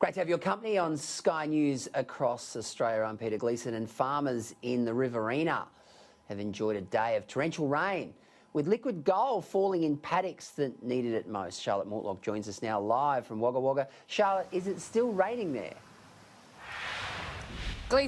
Great to have your company on Sky News across Australia. I'm Peter Gleeson, and farmers in the Riverina have enjoyed a day of torrential rain with liquid gold falling in paddocks that needed it most. Charlotte Mortlock joins us now live from Wagga Wagga. Charlotte, is it still raining there?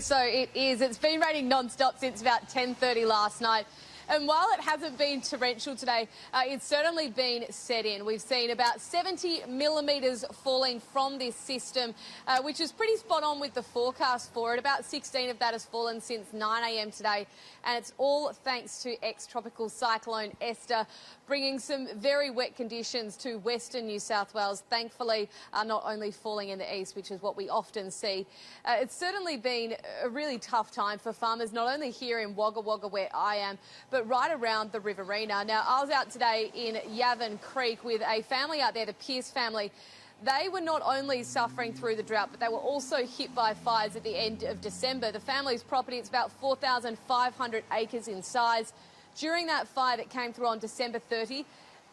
So it is. It's been raining non-stop since about 10:30 last night. And while it hasn't been torrential today, it's certainly been set in. We've seen about 70 millimetres falling from this system, which is pretty spot on with the forecast for it. About 16 of that has fallen since 9 a.m. today, and it's all thanks to ex-tropical cyclone Esther, bringing some very wet conditions to western New South Wales. Thankfully, not only falling in the east, which is what we often see. It's certainly been a really tough time for farmers, not only here in Wagga Wagga where I am, but right around the Riverina. Now, I was out today in Yavin Creek with a family out there, the Pearce family. They were not only suffering through the drought, but they were also hit by fires at the end of December. The family's property, it's about 4,500 acres in size. During that fire that came through on December 30,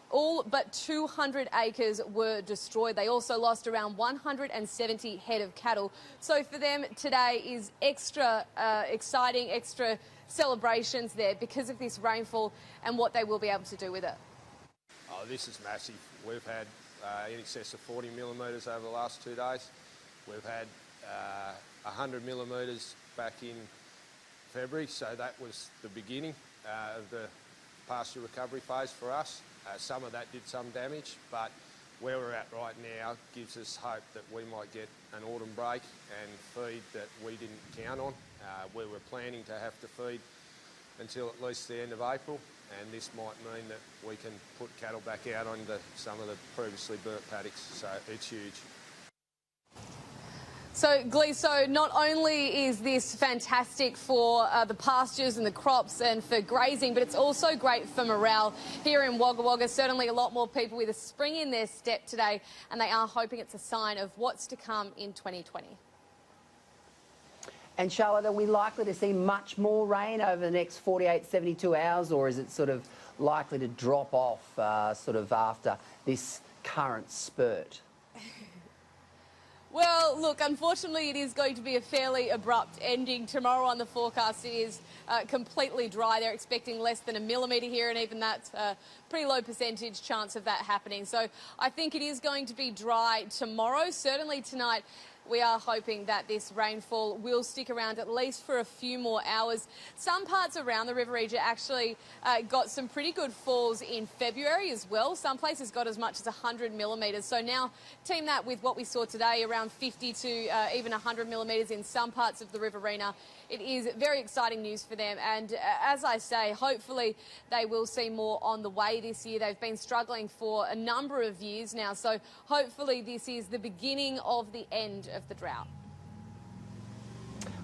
all but 200 acres were destroyed. They also lost around 170 head of cattle. So for them, today is extra exciting, extra celebrations there because of this rainfall and what they will be able to do with it. Oh, this is massive. We've had in excess of 40 millimetres over the last 2 days. We've had 100 millimetres back in February, so that was the beginning of the pasture recovery phase for us. Some of that did some damage, but where we're at right now gives us hope that we might get an autumn break and feed that we didn't count on. We were planning to have to feed until at least the end of April, and this might mean that we can put cattle back out onto some of the previously burnt paddocks, so it's huge. So, Gleeso, not only is this fantastic for the pastures and the crops and for grazing, but it's also great for morale here in Wagga Wagga. Certainly a lot more people with a spring in their step today, and they are hoping it's a sign of what's to come in 2020. And Charlotte, are we likely to see much more rain over the next 48, 72 hours, or is it sort of likely to drop off sort of after this current spurt? Well, look, unfortunately it is going to be a fairly abrupt ending. Tomorrow on the forecast it is completely dry. They're expecting less than a millimetre here, and even that's a pretty low percentage chance of that happening. So I think it is going to be dry tomorrow. Certainly tonight we are hoping that this rainfall will stick around at least for a few more hours. Some parts around the river region actually got some pretty good falls in February as well. Some places got as much as 100 millimetres. So now team that with what we saw today, around 50 to even 100 millimetres in some parts of the Riverina. It is very exciting news for them. And as I say, hopefully they will see more on the way this year. They've been struggling for a number of years now. So hopefully this is the beginning of the end of the drought.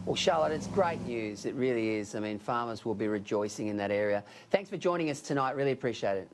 Well, Charlotte, it's great news. It really is. I mean, farmers will be rejoicing in that area. Thanks for joining us tonight. Really appreciate it.